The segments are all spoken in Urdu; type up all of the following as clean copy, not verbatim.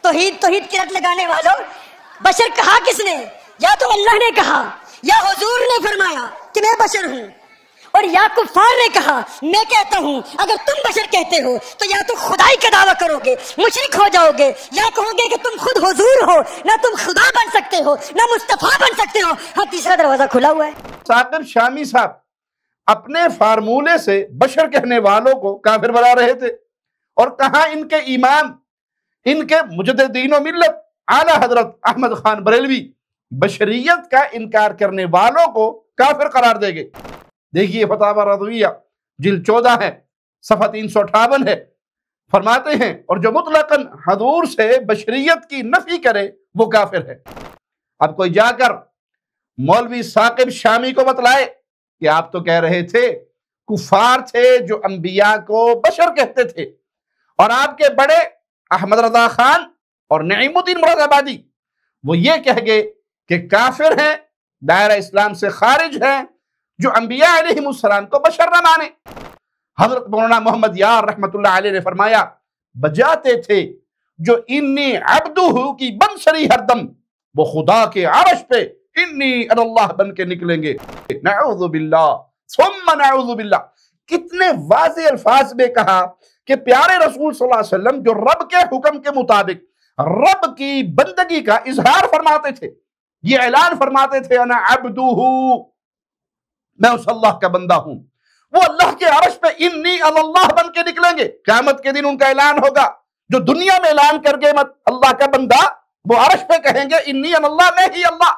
توحید توحید کی رٹ لگانے والوں، بشر کہا کس نے؟ یا تو اللہ نے کہا، یا حضور نے فرمایا کہ میں بشر ہوں، اور یا کفار نے کہا میں کہتا ہوں۔ اگر تم بشر کہتے ہو تو یا تو خدائی کا دعویٰ کرو گے، مشرک ہو جاؤ گے، یا کہو گے کہ تم خود حضور ہو، نہ تم خدا بن سکتے ہو نہ مصطفیٰ بن سکتے ہو۔ ہاں، تیسرا دروازہ کھلا ہوا ہے۔ ثاقب شامی صاحب اپنے فارمولے سے بشر کہنے والوں کو کافر بنا رہے تھے، اور کہاں ان کے امام، ان کے مجددین و ملت اعلیٰ حضرت احمد خان بریلوی بشریت کا انکار کرنے والوں کو کافر قرار دے گئے۔ دیکھیے فتاوی رضویہ جلد 14 ہے، صفحہ 358 ہے، فرماتے ہیں اور جو مطلقاً حضور سے بشریت کی نفی کرے وہ کافر ہے۔ اب کوئی جا کر مولوی ثاقب شامی کو بتلائے کہ آپ تو کہہ رہے تھے کفار تھے جو انبیاء کو بشر کہتے تھے، اور آپ کے بڑے احمد رضا خان اور نعیم الدین مراد آبادی وہ یہ کہہ گئے کہ کافر ہیں، دائرہ اسلام سے خارج ہیں، جو انبیاء علیہ السلام کو بشر نہ مانے۔ حضرت مولانا محمد یار رحمت اللہ علیہ نے فرمایا بجاتے تھے جو انی عبدہ کی بن سری ہر دم، وہ خدا کے عرش پہ انی اللہ بن کے نکلیں گے۔ نعوذ باللہ ثم نعوذ باللہ، کتنے واضح الفاظ میں کہا کہ پیارے رسول صلی اللہ علیہ وسلم جو رب کے حکم کے مطابق رب کی بندگی کا اظہار فرماتے تھے، یہ اعلان فرماتے تھے انا عبدہ، میں اس اللہ کا بندہ ہوں، وہ اللہ کے عرش پہ انی اللہ بن کے نکلیں گے۔ قیامت کے دن ان کا اعلان ہوگا، جو دنیا میں اعلان کر گئے مت اللہ کا بندہ، وہ عرش پہ کہیں گے انی اللہ، میں ہی اللہ۔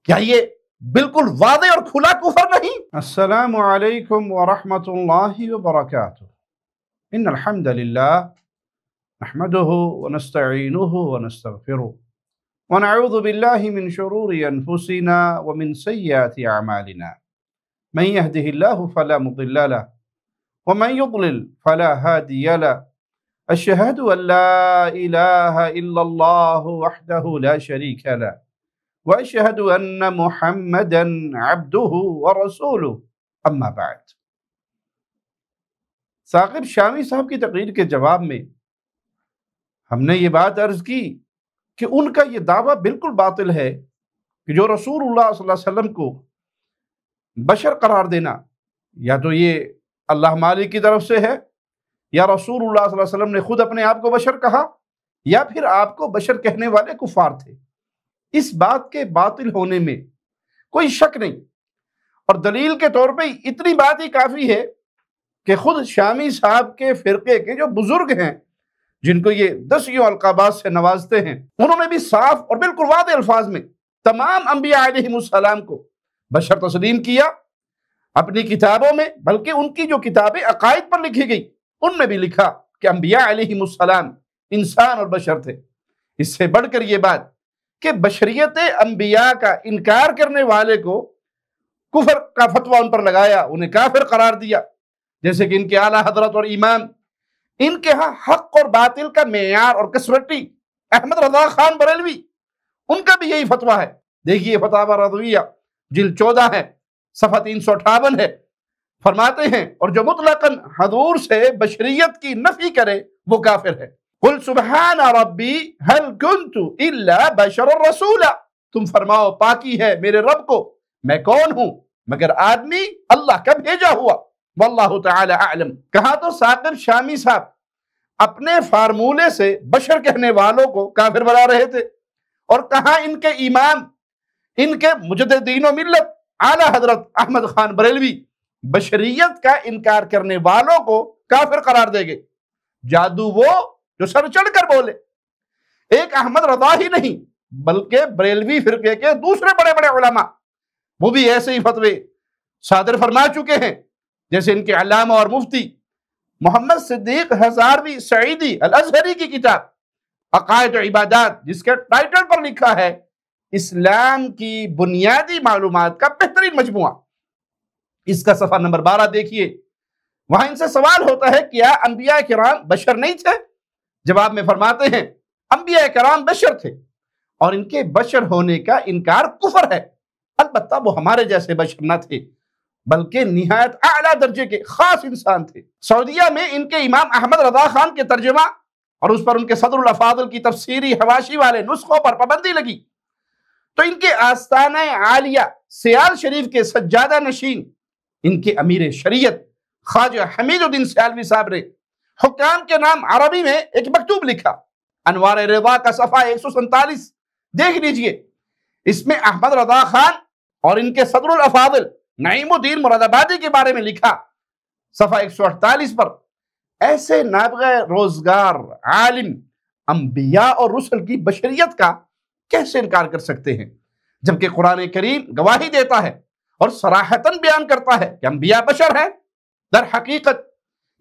کیا یہ بالکل واضح اور کھلا کفر نہیں؟ السلام علیکم ورحمۃ اللہ وبرکاتہ۔ ان الحمد للہ نحمده ونستعینه ونستغفره ونعوذ باللہ من شرور انفسنا ومن سیئات اعمالنا، من يهده الله فلا مضل له ومن يضلل فلا هادي له، أشهد أن لا إله إلا الله وحده لا شريك له وأشهد أن محمدا عبده ورسوله، أما بعد۔ ثاقب شامی صاحب کی تقریر کے جواب میں ہم نے یہ بات عرض کی کہ ان کا یہ دعویٰ بالکل باطل ہے کہ جو رسول اللہ صلی اللہ علیہ وسلم کو بشر قرار دینا، یا تو یہ اللہ مالک کی طرف سے ہے، یا رسول اللہ صلی اللہ علیہ وسلم نے خود اپنے آپ کو بشر کہا، یا پھر آپ کو بشر کہنے والے کفار تھے۔ اس بات کے باطل ہونے میں کوئی شک نہیں، اور دلیل کے طور پہ اتنی بات ہی کافی ہے کہ خود شامی صاحب کے فرقے کے جو بزرگ ہیں، جن کو یہ 10 القابات سے نوازتے ہیں، انہوں نے بھی صاف اور بالکل واضح الفاظ میں تمام انبیاء علیہ السلام کو بشر تسلیم کیا اپنی کتابوں میں، بلکہ ان کی جو کتابیں عقائد پر لکھی گئی ان میں بھی لکھا کہ انبیاء علیہ السلام انسان اور بشر تھے۔ اس سے بڑھ کر یہ بات کہ بشریت انبیاء کا انکار کرنے والے کو کفر کا فتویٰ ان پر لگایا، انہیں کافر قرار دیا، جیسے کہ ان کے اعلیٰ حضرت اور امام، ان کے ہاں حق اور باطل کا معیار اور کسوٹی احمد رضا خان بریلوی، ان کا بھی یہی فتویٰ ہے۔ دیکھیے فتاوی رضویہ جلد 14 ہے، صفحہ 358 ہے، فرماتے ہیں اور جو مطلقاً حضور سے بشریت کی نفی کرے وہ کافر ہے۔ قل سبحان ربی هل كنت الا بشر الرسول، تم فرماؤ پاکی ہے میرے رب کو، میں کون ہوں مگر آدمی اللہ کا بھیجا ہوا، واللہ تعالی اعلم۔ کہاں تو ثاقب شامی صاحب اپنے فارمولے سے بشر کہنے والوں کو کافر بنا رہے تھے، اور کہاں ان کے امام، ان کے مجددین و ملت اعلیٰ حضرت احمد خان بریلوی بشریت کا انکار کرنے والوں کو کافر قرار دے گئے۔ جادو وہ جو سر چڑھ کر بولے۔ ایک احمد رضا ہی نہیں بلکہ بریلوی فرقے کے دوسرے بڑے بڑے علماء وہ بھی ایسے ہی فتوے صادر فرما چکے ہیں، جیسے ان کے علامہ اور مفتی محمد صدیق ہزاروی سعیدی الازہری کی کتاب عقائد و عبادات، جس کے ٹائٹل پر لکھا ہے اسلام کی بنیادی معلومات کا بہترین مجموعہ۔ اس کا صفحہ نمبر 12 دیکھیے، وہاں ان سے سوال ہوتا ہے کیا انبیاء کرام بشر نہیں تھے؟ جواب میں فرماتے ہیں انبیاء کرام بشر تھے، اور ان کے بشر ہونے کا انکار کفر ہے۔ البتہ وہ ہمارے جیسے بشر نہ تھے بلکہ نہایت اعلیٰ درجے کے خاص انسان تھے۔ سعودیہ میں ان کے امام احمد رضا خان کے ترجمہ اور اس پر ان کے صدر الافاضل کی تفسیری حواشی والے نسخوں پر پابندی لگی تو ان کے آستانہ عالیہ سیال شریف کے سجادہ نشین ان کے امیر شریعت خواجہ حمید الدین سیالوی صاحب نے حکام کے نام عربی میں ایک مکتوب لکھا، انوار رضا کا صفحہ 147 دیکھ لیجئے۔ اس میں احمد رضا خان اور ان کے صدر الافاضل نعیم الدین مراد آبادی کے بارے میں لکھا، صفحہ 148 پر، ایسے نابغہ روزگار عالم انبیاء اور رسل کی بشریت کا کیسے انکار کر سکتے ہیں، جبکہ قرآن کریم گواہی دیتا ہے اور صراحتاً بیان کرتا ہے کہ انبیاء بشر ہیں۔ در حقیقت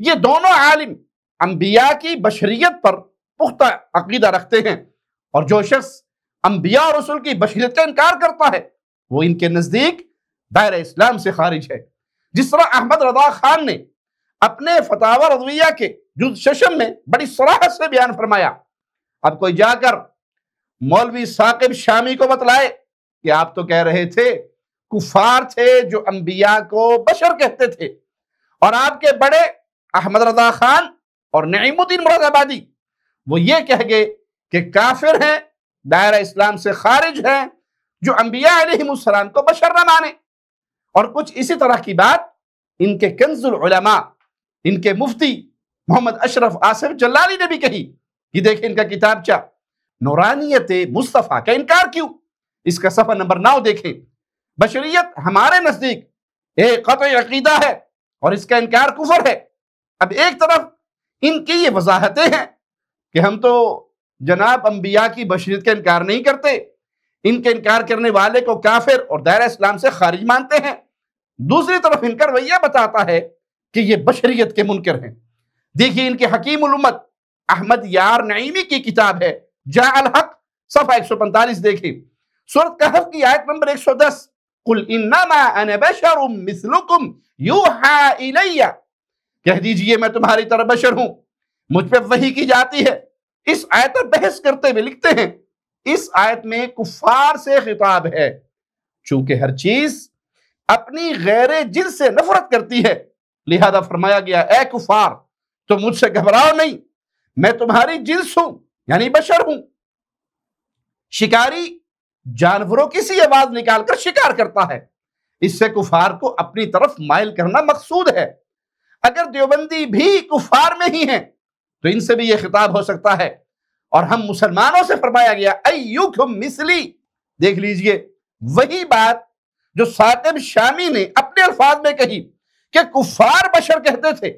یہ دونوں عالم انبیاء کی بشریت پر پختہ عقیدہ رکھتے ہیں، اور جو شخص انبیاء اور رسل کی بشریت کا انکار کرتا ہے وہ ان کے نزدیک دائرہ اسلام سے خارج ہے۔ جس طرح احمد رضا خان نے اپنے فتاوی رضویہ کے جز ششم میں بڑی صراحت سے بیان فرمایا، اب کوئی جا کر مولوی ثاقب شامی کو بتلائے کہ آپ تو کہہ رہے تھے کفار تھے جو انبیاء کو بشر کہتے تھے، اور آپ کے بڑے احمد رضا خان اور نعیم الدین مراد آبادی وہ یہ کہہ گئے کہ کافر ہیں، دائرہ اسلام سے خارج ہیں، جو انبیاء علیہ السلام کو بشر نہ مانے۔ اور کچھ اسی طرح کی بات ان کے کنز العلماء، ان کے مفتی محمد اشرف آصف جلالی نے بھی کہی۔ یہ دیکھیں ان کا کتابچہ نورانیت مصطفیٰ کا انکار کیوں، اس کا صفحہ نمبر 9 دیکھیں۔ بشریت ہمارے نزدیک ایک قطعی عقیدہ ہے اور اس کا انکار کفر ہے۔ اب ایک طرف ان کی یہ وضاحتیں ہیں کہ ہم تو جناب انبیاء کی بشریت کا انکار نہیں کرتے، ان کے انکار کرنے والے کو کافر اور دائرہ اسلام سے خارج مانتے ہیں، دوسری طرف ان کا رویہ بتاتا ہے کہ یہ بشریت کے منکر ہیں۔ دیکھیے ان کے حکیم الامت احمد یار نعیمی کی کتاب ہے جاء الحق، صفحہ 145 دیکھیں، سورۃ کہف کی آیت نمبر 110، قل انما انا بشر مثلکم یوحى الی، کہہ دیجئے میں تمہاری طرح بشر ہوں، مجھ پہ وحی کی جاتی ہے۔ اس آیت پر بحث کرتے ہوئے لکھتے ہیں اس آیت میں کفار سے خطاب ہے، چونکہ ہر چیز اپنی غیر جنس سے نفرت کرتی ہے، لہذا فرمایا گیا اے کفار تم مجھ سے گھبراؤ نہیں، میں تمہاری جنس ہوں، یعنی بشر ہوں۔ شکاری جانوروں کی سی آواز نکال کر شکار کرتا ہے، اس سے کفار کو اپنی طرف مائل کرنا مقصود ہے۔ اگر دیوبندی بھی کفار میں ہی ہیں تو ان سے بھی یہ خطاب ہو سکتا ہے، اور ہم مسلمانوں سے فرمایا گیا ایوکم مثلی، دیکھ لیجئے وہی بات جو ثاقب شامی نے اپنے الفاظ میں کہی کہ کفار بشر کہتے تھے،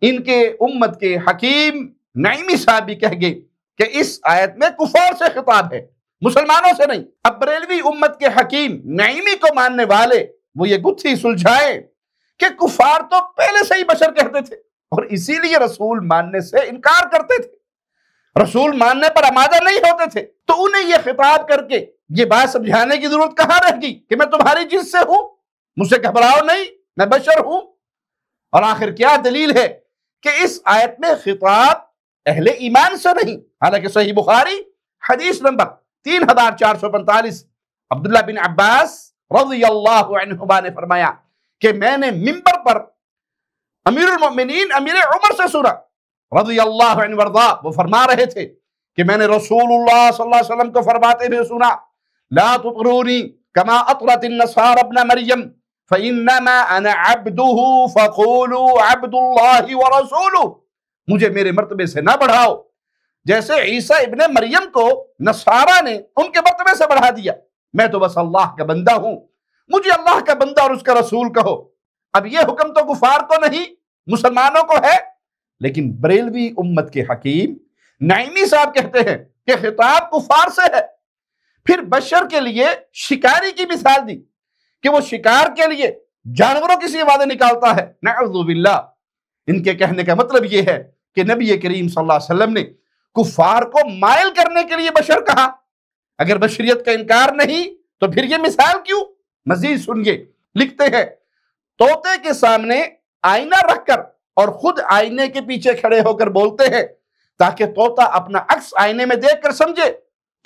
ان کے امت کے حکیم نعیمی صاحب بھی کہہ گئے کہ اس آیت میں کفار سے خطاب ہے، مسلمانوں سے نہیں۔ اب بریلوی امت کے حکیم نعیمی کو ماننے والے وہ یہ گتھی سلجھائے کہ کفار تو پہلے سے ہی بشر کہتے تھے اور اسی لیے رسول ماننے سے انکار کرتے تھے، رسول ماننے پر آمادہ نہیں ہوتے تھے، تو انہیں یہ خطاب کر کے یہ بات سمجھانے کی ضرورت کہاں رہ گئی کہ میں تمہاری جنس سے ہوں، مجھ سے گھبراؤ نہیں، میں بشر ہوں۔ اور آخر کیا دلیل ہے کہ اس آیت میں خطاب اہل ایمان سے نہیں، حالانکہ صحیح بخاری حدیث نمبر 3445 عبداللہ بن عباس رضی اللہ عنہما نے فرمایا کہ میں نے منبر پر امیر المؤمنین امیر عمر سے سنا رضی اللہ عنہ وارضا، وہ فرما رہے تھے کہ میں نے رسول اللہ صلی اللہ علیہ وسلم کو فرماتے ہوئے سنا لا تطرونی کما اطرت النصارى ابن مریم فانما انا عبده فقولوا عبد اللہ ورسولہ، مجھے میرے مرتبے سے نہ بڑھاؤ جیسے عیسیٰ ابن مریم کو نصارہ نے ان کے مرتبے سے بڑھا دیا، میں تو بس اللہ کا بندہ ہوں، مجھے اللہ کا بندہ اور اس کا رسول کہو۔ اب یہ حکم تو کفار کو نہیں مسلمانوں کو ہے، لیکن بریلوی امت کے حکیم نعیمی صاحب کہتے ہیں کہ خطاب کفار سے ہے۔ پھر بشر کے لیے شکاری کی مثال دی کہ وہ شکار کے لیے جانوروں کی سی آوازیں نکالتا ہے، نعوذ باللہ۔ ان کے کہنے کا مطلب یہ ہے کہ نبی کریم صلی اللہ علیہ وسلم نے کفار کو مائل کرنے کے لیے بشر کہا، اگر بشریت کا انکار نہیں تو پھر یہ مثال کیوں؟ مزید سنیے، لکھتے ہیں طوطے کے سامنے آئینہ رکھ کر اور خود آئینے کے پیچھے کھڑے ہو کر بولتے ہیں تاکہ طوطا اپنا عکس آئینے میں دیکھ کر سمجھے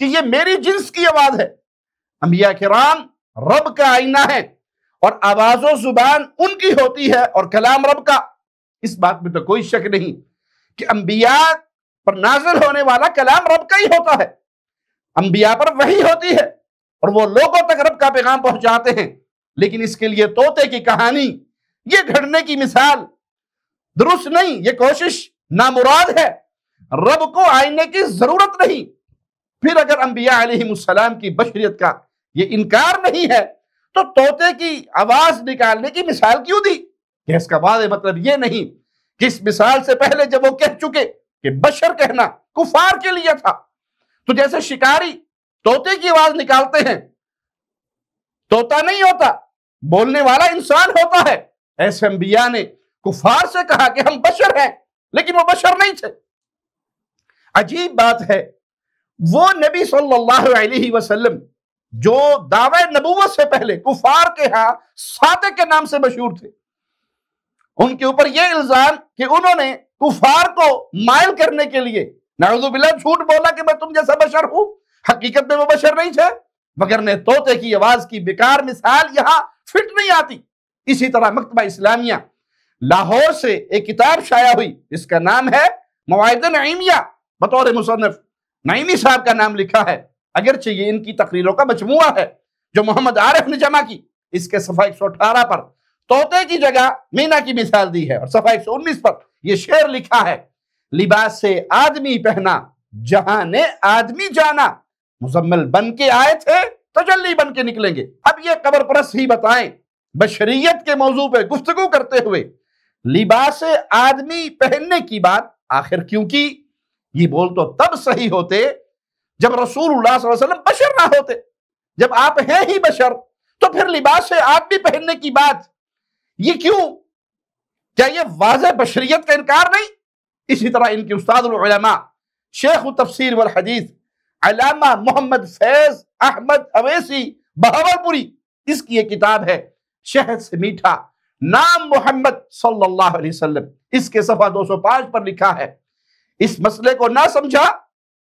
کہ یہ میری جنس کی آواز ہے۔ انبیاء کرام رب کا آئینہ ہے اور آواز و زبان ان کی ہوتی ہے اور کلام رب کا۔ اس بات میں تو کوئی شک نہیں کہ انبیاء پر نازل ہونے والا کلام رب کا ہی ہوتا ہے، انبیاء پر وحی ہوتی ہے اور وہ لوگوں تک رب کا پیغام پہنچاتے ہیں، لیکن اس کے لیے طوطے کی کہانی، یہ گھڑنے کی مثال درست نہیں، یہ کوشش نامراد ہے، رب کو آئینے کی ضرورت نہیں۔ پھر اگر انبیاء علیہ السلام کی بشریت کا یہ انکار نہیں ہے تو طوطے کی آواز نکالنے کی مثال کیوں دی؟ کہ اس کا واضح مطلب یہ نہیں کہ اس مثال سے پہلے جب وہ کہہ چکے کہ بشر کہنا کفار کے لیے تھا، تو جیسے شکاری طوطے کی آواز نکالتے ہیں، طوطا نہیں ہوتا، بولنے والا انسان ہوتا ہے، ایسے انبیاء نے کفار سے کہا کہ ہم بشر ہیں، لیکن وہ بشر نہیں تھے۔ عجیب بات ہے، وہ نبی صلی اللہ علیہ وسلم جو دعوی نبوت سے پہلے کفار کے ہاں صادق کے نام سے مشہور تھے، ان کے اوپر یہ الزام کہ انہوں نے کفار کو مائل کرنے کے لیے نعوذ باللہ جھوٹ بولا کہ میں تم جیسا بشر ہوں، حقیقت میں وہ بشر نہیں تھے، مگر نے طوطے کی آواز کی بیکار مثال یہاں فٹ نہیں آتی۔ اسی طرح مکتبہ اسلامیہ لاہور سے ایک کتاب شائع ہوئی، اس کا نام ہے مواعظ نعیمیہ، بطور مصنف نعیمی صاحب کا نام لکھا ہے، اگرچہ یہ ان کی تقریروں کا مجموعہ ہے جو محمد عارف نے جمع کی۔ اس کے صفحہ 118 پر طوطے کی جگہ مینا کی مثال دی ہے، اور صفحہ 119 پر یہ شعر لکھا ہے، لباس سے آدمی پہنا جہاں نے آدمی جانا، مزمل بن کے آئے تھے تجلی بن کے نکلیں گے۔ اب یہ قبر پرست ہی بتائیں، بشریت کے موضوع پہ گفتگو کرتے ہوئے لباس آدمی پہننے کی بات آخر کیوں کی؟ یہ بول تو تب صحیح ہوتے جب رسول اللہ صلی اللہ علیہ وسلم بشر نہ ہوتے، جب آپ ہیں ہی بشر تو پھر لباس آدمی پہننے کی بات یہ کیوں؟ کیا یہ واضح بشریت کا انکار نہیں؟ اسی طرح ان کے استاد العلماء شیخ التفسیر والحدیث علامہ محمد فیض احمد اویسی بہاولپوری، اس کی ایک کتاب ہے شہد سے میٹھا نام محمد صلی اللہ علیہ وسلم، اس کے صفحہ 205 پر لکھا ہے، اس مسئلے کو نہ سمجھا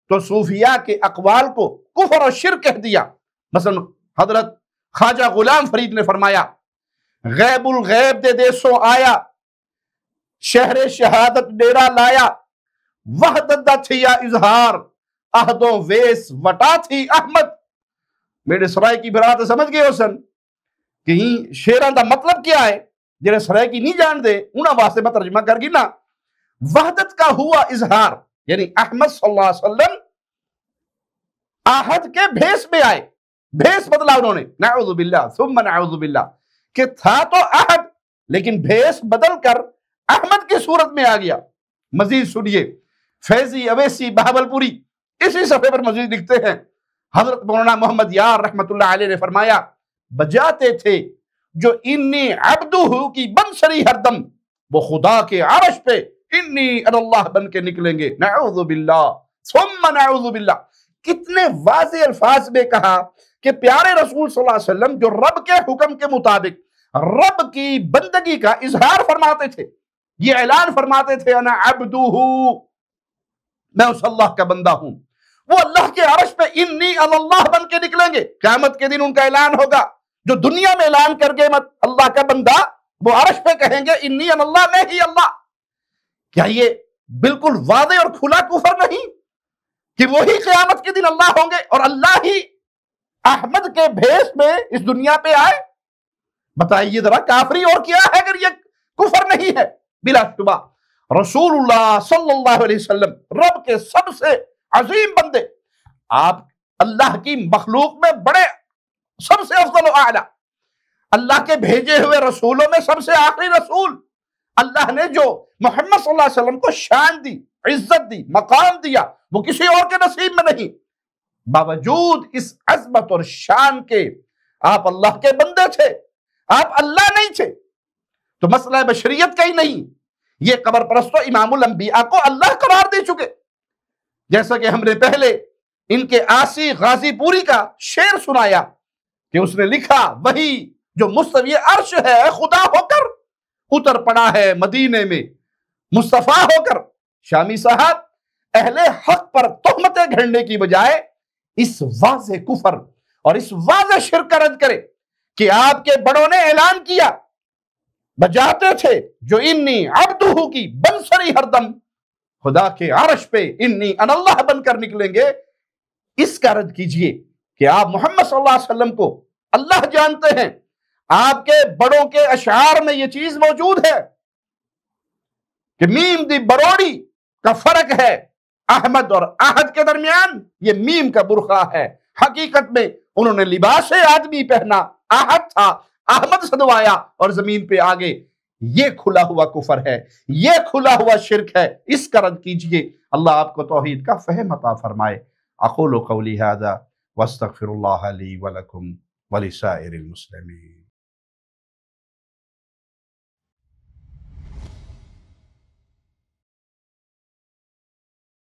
تو صوفیاء کے اقوال کو کفر اور شرک کہہ دیا۔ مثلا حضرت خواجہ غلام فرید نے فرمایا، غیب الغیب دے دیسوں آیا، شہر شہادت ڈیرا لایا، وحدت دا تھیا اظہار، عہدوں ویس وٹا تھی احمد۔ میرے سرائے کی برات سمجھ گئے ہو سن کہیں شیران دا مطلب کیا ہے، جنہیں سرائے کی نہیں جان دے انہاں واسطے میں ترجمہ کر گی نا۔ وحدت کا ہوا اظہار، یعنی احمد صلی اللہ علیہ وسلم عہد کے بھیس میں آئے، بھیس بدلا انہوں نے، نعوذ باللہ ثم نعوذ باللہ، کہ تھا تو عہد لیکن بھیس بدل کر احمد کی صورت میں آ گیا۔ مزید سنیے، فیضی اویسی بہاولپوری اسی صفحے پر مزید لکھتے ہیں، حضرت مولانا محمد یار رحمت اللہ علیہ نے فرمایا، بجاتے تھے جو انی عبدہ کی بنسری ہر دم، وہ خدا کے عرش پہ انی اللہ بن کے نکلیں گے، نعوذ باللہ ثم نعوذ باللہ۔ کتنے واضح الفاظ میں کہا کہ پیارے رسول صلی اللہ علیہ وسلم جو رب کے حکم کے مطابق رب کی بندگی کا اظہار فرماتے تھے، یہ اعلان فرماتے تھے، انا عبدہ، میں اس اللہ کا بندہ ہوں، وہ اللہ کے عرش پہ انی اللہ بن کے نکلیں گے۔ قیامت کے دن ان کا اعلان ہوگا، جو دنیا میں اعلان کر کے مت اللہ کا بندہ، وہ عرش پہ کہیں گے انی اللہ، میں ہی اللہ۔ کیا یہ بالکل واضح اور کھلا کفر نہیں کہ وہی قیامت کے دن اللہ ہوں گے اور اللہ ہی احمد کے بھیس میں اس دنیا پہ آئے؟ بتائیے ذرا کافری اور کیا ہے اگر یہ کفر نہیں ہے؟ بلا شبہ رسول اللہ صلی اللہ علیہ وسلم رب کے سب سے عظیم بندے، آپ اللہ کی مخلوق میں بڑے، سب سے افضل و اعلیٰ، اللہ کے بھیجے ہوئے رسولوں میں سب سے آخری رسول، اللہ نے جو محمد صلی اللہ علیہ وسلم کو شان دی، عزت دی، مقام دیا، وہ کسی اور کے نصیب میں نہیں۔ باوجود اس عظمت اور شان کے آپ اللہ کے بندے تھے، آپ اللہ نہیں تھے، تو مسئلہ بشریت کا ہی نہیں، یہ قبر پرستوں امام الانبیاء کو اللہ قرار دے چکے۔ جیسا کہ ہم نے پہلے ان کے آسی غازی پوری کا شعر سنایا کہ اس نے لکھا، وہی جو مستوی عرش ہے خدا ہو کر اتر پڑا ہے مدینے میں مصطفیٰ ہو کر۔ شامی صاحب اہل حق پر تہمتیں گھڑنے کی بجائے اس واضح کفر اور اس واضح شرک کا رد کرے کہ آپ کے بڑوں نے اعلان کیا، بجاتے تھے جو انی عبدہ کی بنسری ہر دم، خدا کے عرش پہ انی انا اللہ بن کر نکلیں گے، اس کا رد کیجئے کہ آپ محمد صلی اللہ علیہ وسلم کو اللہ جانتے ہیں۔ آپ کے بڑوں کے اشعار میں یہ چیز موجود ہے کہ میم دی بروڑی کا فرق ہے احمد اور احد کے درمیان، یہ میم کا برقع ہے۔ حقیقت میں انہوں نے لباس آدمی پہنا، احد تھا، احمد صدوایا اور زمین پہ آگے۔ یہ کھلا ہوا کفر ہے، یہ کھلا ہوا شرک ہے، اس کا رد کیجئے۔ اللہ آپ کو توحید کا فہم عطا فرمائے۔ اقول قولی ھذا واستغفر اللہ لی ولکم ولسائر المسلمین۔